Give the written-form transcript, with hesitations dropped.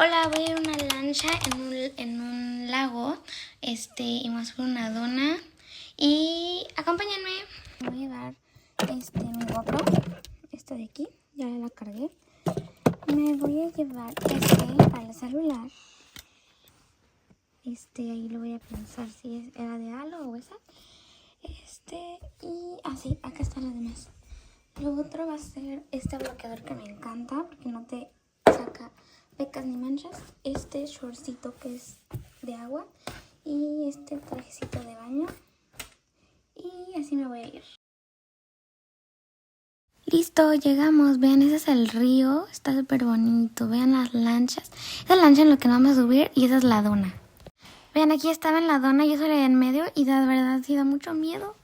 Hola, voy a ir a una lancha en un lago, y me voy a subir una dona y acompáñenme. Voy a llevar mi GoPro, esta de aquí, ya la cargué. Me voy a llevar para el celular. Ahí lo voy a pensar si era de halo o esa. Y así, acá están las demás. Lo otro va a ser este bloqueador que me encanta porque no te saca pecas ni manchas. Este shortcito que es de agua y este trajecito de baño. Y así me voy a ir. Listo, llegamos. Vean, ese es el río. Está súper bonito. Vean las lanchas. Esa es la lancha en la que nos vamos a subir y esa es la dona. Vean, aquí estaba en la dona, yo salí en medio y de verdad sí da mucho miedo.